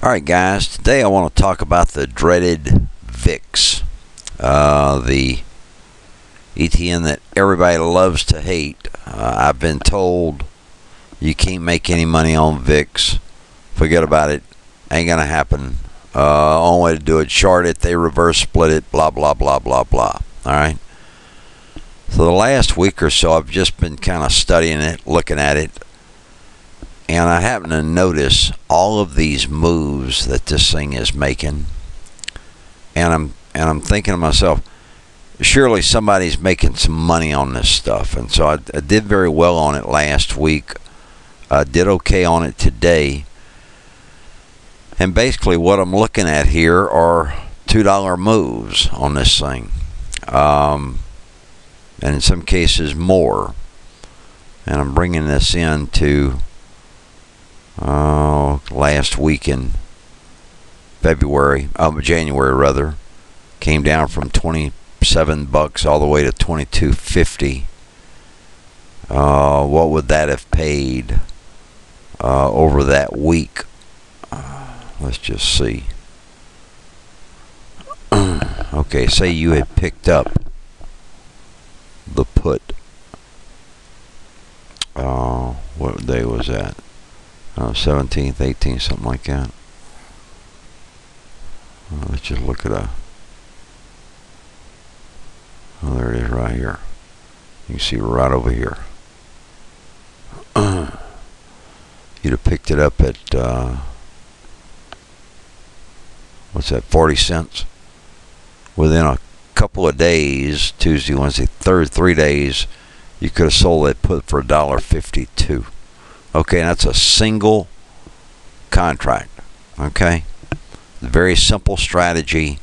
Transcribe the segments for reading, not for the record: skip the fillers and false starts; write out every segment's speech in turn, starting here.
Alright guys, today I want to talk about the dreaded VIX, the ETN that everybody loves to hate. I've been told you can't make any money on VIX, forget about it, ain't gonna happen, only way to do it, short it, they reverse split it, blah blah blah blah blah. Alright, so the last week or so I've just been kind of studying it, looking at it, and I happen to notice all of these moves that this thing is making, and I'm thinking to myself, surely somebody's making some money on this stuff. And so I did very well on it last week. I did okay on it today. And basically what I'm looking at here are $2 moves on this thing, and in some cases more. And I'm bringing this into last week in January rather, came down from 27 bucks all the way to 22.50. What would that have paid over that week? Let's just see. Okay, say you had picked up the put. What day was that? 17th, 18th, something like that. Let's just look at there it is right here. You can see right over here. You'd have picked it up at what's that, 40 cents? Within a couple of days, Tuesday, Wednesday, Thursday, 3 days, you could have sold that put for $1.52. Okay, that's a single contract. Okay, very simple strategy,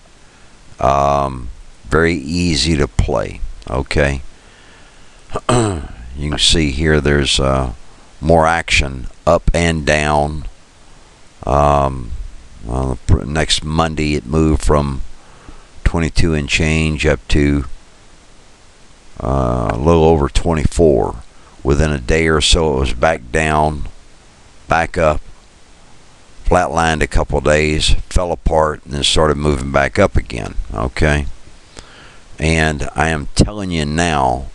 very easy to play. Okay, you can see here there's more action up and down. Next Monday it moved from 22 and change up to a little over 24. Within a day or so it was back down, back up, flatlined a couple of days, fell apart, and then started moving back up again. Okay, and I am telling you now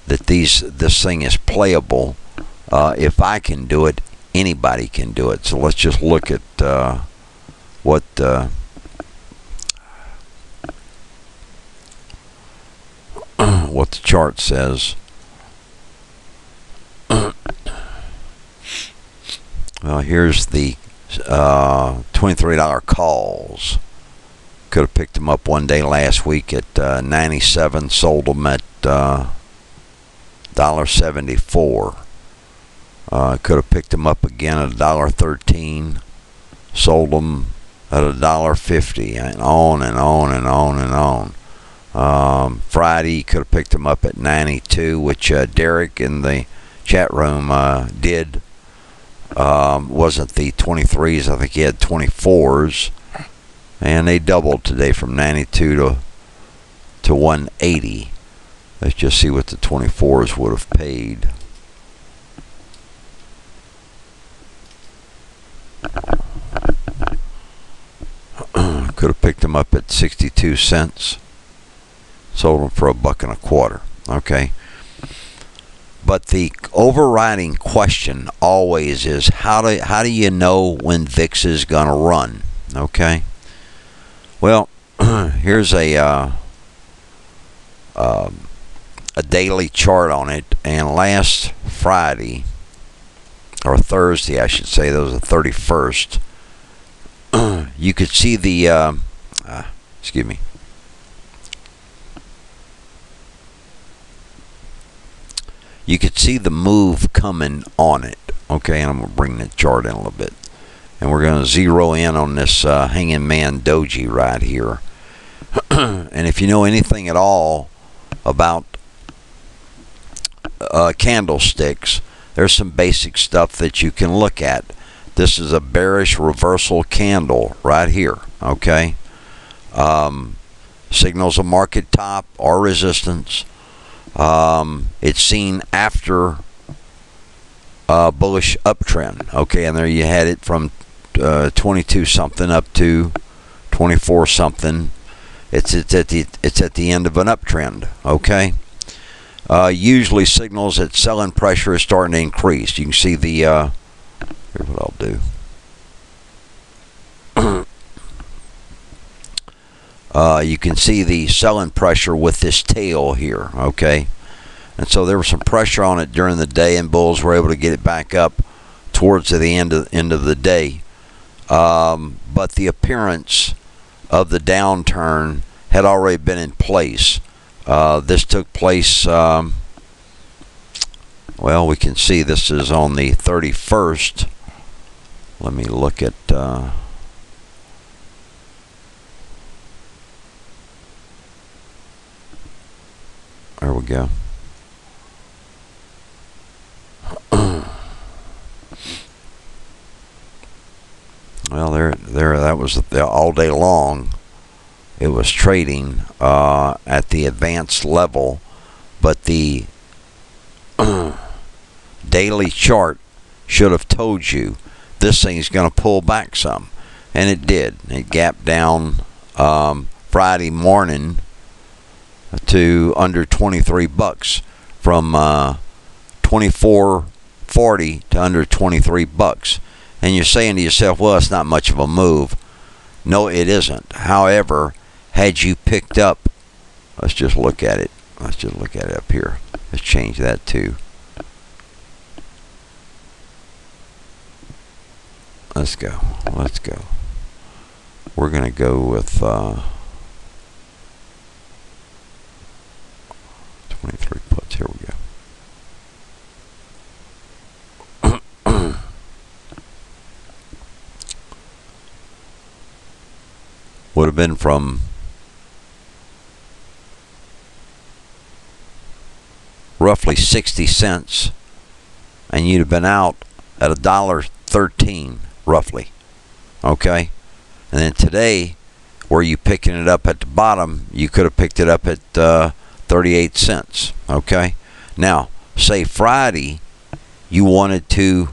that this thing is playable. If I can do it, anybody can do it. So let's just look at what the chart says. Well, here's the $23 calls. Could have picked them up one day last week at 97, sold them at $1.74. Could have picked them up again at $1.13, sold them at $1.50, and on and on and on and on. Friday could have picked them up at 92, which Derek in the chat room did. Wasn't the 23s, I think he had 24s, and they doubled today from 92 to 180. Let's just see what the 24s would have paid. Could have picked them up at 62 cents, sold them for $1.25. Okay, but the overriding question always is how do you know when VIX is gonna run? Okay, well, here's a daily chart on it, and last Friday, or Thursday I should say, that was the 31st, you could see the excuse me, you could see the move coming on it. Okay, and I'm going to bring the chart in a little bit, and we're going to zero in on this hanging man doji right here. And if you know anything at all about candlesticks, there's some basic stuff that you can look at. This is a bearish reversal candle right here. Okay, signals a market top or resistance. It's seen after bullish uptrend. Okay, and there you had it from 22 something up to 24 something. It's at the end of an uptrend. Okay. Usually signals that selling pressure is starting to increase. You can see the here's what I'll do. You can see the selling pressure with this tail here. Okay. And so there was some pressure on it during the day, and bulls were able to get it back up towards the end of the day. But the appearance of the downturn had already been in place. This took place, well, we can see this is on the 31st. Let me look at, there we go. Well, that was all day long. It was trading at the advanced level, but the daily chart should have told you this thing's going to pull back some, and it did. It gapped down Friday morning to under 23 bucks, from 24.40 to under 23 bucks. And you're saying to yourself, well, it's not much of a move. No, it isn't. However, had you picked up, let's just look at it. Let's just look at it up here. Let's change that too. Let's go. Let's go. We're going to go with 23 puts. Here we go. Would have been from roughly 60 cents, and you'd have been out at $1.13 roughly. Okay, and then today, were you picking it up at the bottom, you could have picked it up at 38 cents. Okay, now say Friday you wanted to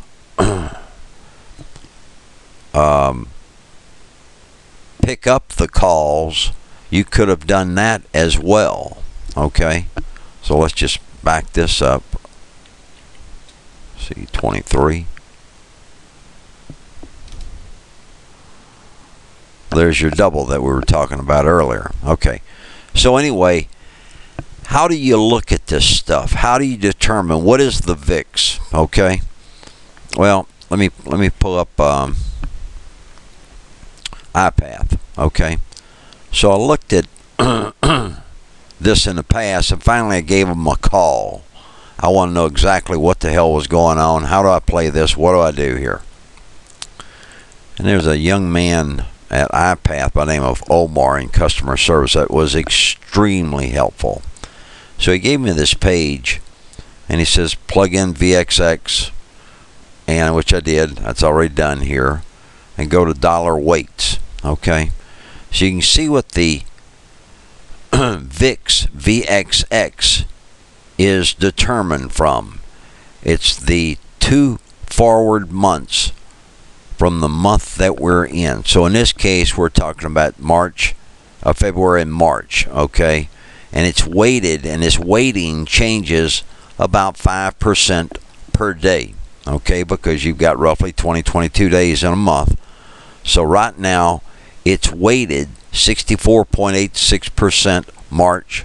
pick up the calls, you could have done that as well. Okay, so let's just back this up. See, 23. There's your double that we were talking about earlier. Okay, so anyway, how do you look at this stuff? How do you determine what is the VIX? Okay, well, let me pull up iPath. Okay, so I looked at this in the past, and finally I gave them a call. I want to know exactly what the hell was going on. How do I play this? What do I do here? And there's a young man at iPath by the name of Omar in customer service that was extremely helpful. So he gave me this page, and he says plug in VXX, and which I did. That's already done here, and go to dollar weights. Okay, so you can see what the VIX VXX is determined from. It's the 2 forward months from the month that we're in. So in this case, we're talking about March, February and March. Okay, and it's weighted, and this weighting changes about 5% per day. Okay, because you've got roughly 22 days in a month. So right now, it's weighted 64.86% March,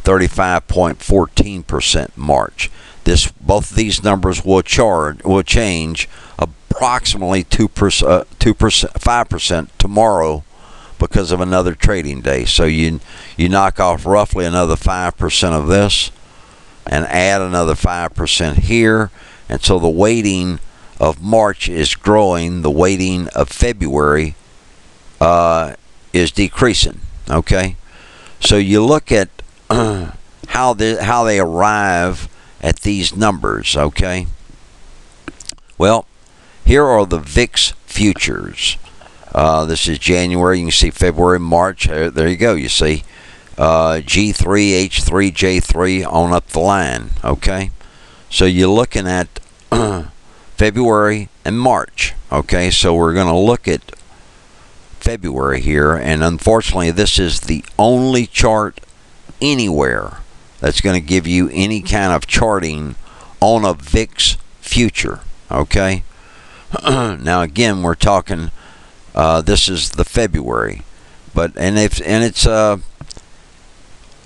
35.14% March. Both of these numbers will change approximately 5% tomorrow because of another trading day. So you knock off roughly another 5% of this and add another 5% here, and so the weighting of March is growing. The weighting of February is decreasing. Okay, so you look at how they arrive at these numbers. Okay, well, here are the VIX futures. This is January. You can see February, March. There you go. You see G3, H3, J3 on up the line. Okay, so you're looking at February and March. Okay, so we're going to look at February here, and unfortunately this is the only chart anywhere that's going to give you any kind of charting on a VIX future. Okay, now again we're talking this is the February, but it's a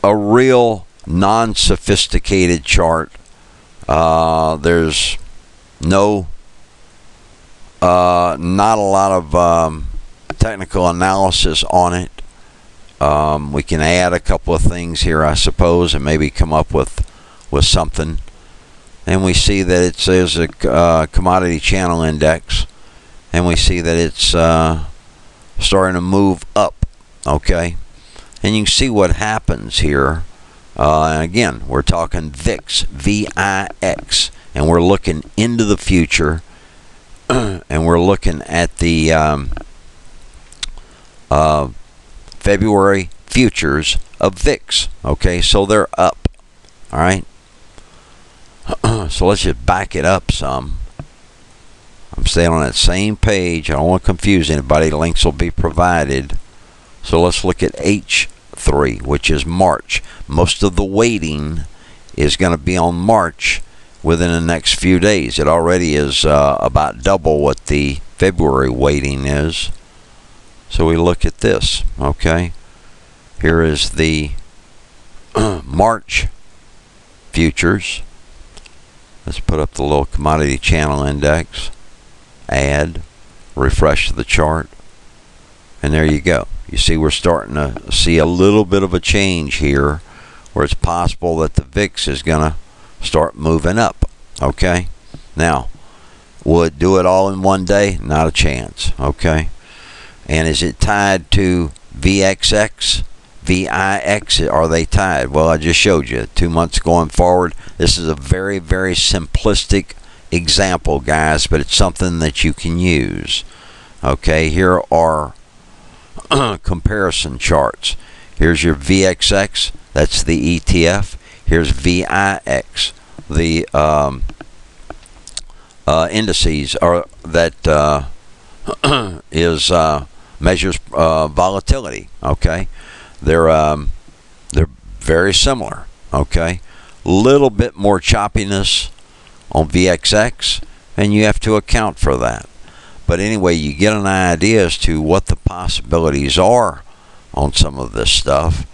real non-sophisticated chart. There's not a lot of technical analysis on it. We can add a couple of things here, I suppose, and maybe come up with something. And we see that there's a commodity channel index, and we see that it's starting to move up. Okay, and you can see what happens here. And again, we're talking VIX, VIX, and we're looking into the future, and we're looking at the February futures of VIX. Okay, so they're up. All right. So let's just back it up some. I'm staying on that same page. I don't want to confuse anybody. Links will be provided. So let's look at H3, which is March. Most of the weighting is going to be on March within the next few days. It already is about double what the February weighting is. So we look at this. Okay, here is the March futures. Let's put up the little commodity channel index, add, refresh the chart, and there you go. You see we're starting to see a little bit of a change here where it's possible that the VIX is going to start moving up. Okay, now will it do it all in one day? Not a chance. Okay, and is it tied to VXX? VIX, are they tied? Well, I just showed you 2 months going forward. This is a very, very simplistic example, guys, but it's something that you can use. Okay, here are comparison charts. Here's your VXX, that's the ETF. Here's VIX, the indices are that measures volatility. Okay, they're very similar. Okay, little bit more choppiness on VXX, and you have to account for that. But anyway, you get an idea as to what the possibilities are on some of this stuff,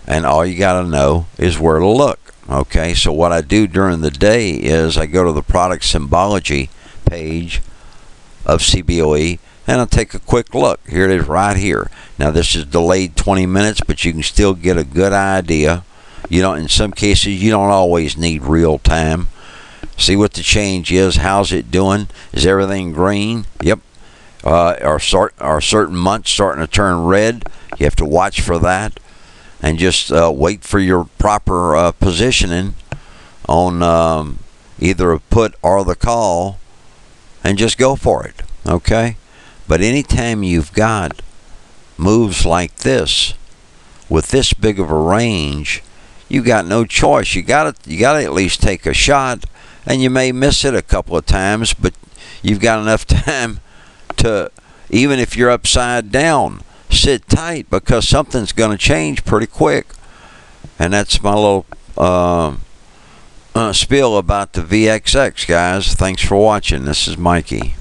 and all you got to know is where to look. Okay, so what I do during the day is I go to the product symbology page of CBOE, and I'll take a quick look. Here it is right here. Now this is delayed 20 minutes, but you can still get a good idea. You know, in some cases you don't always need real time. See what the change is. How's it doing? Is everything green? Yep. Are certain months starting to turn red? You have to watch for that, and just wait for your proper positioning on either a put or the call, and just go for it. Okay. But anytime you've got moves like this with this big of a range, you got no choice. You got to at least take a shot, and you may miss it a couple of times, but you've got enough time to, even if you're upside down, sit tight, because something's going to change pretty quick. And that's my little spiel about the VXX, guys. Thanks for watching. This is Mikey.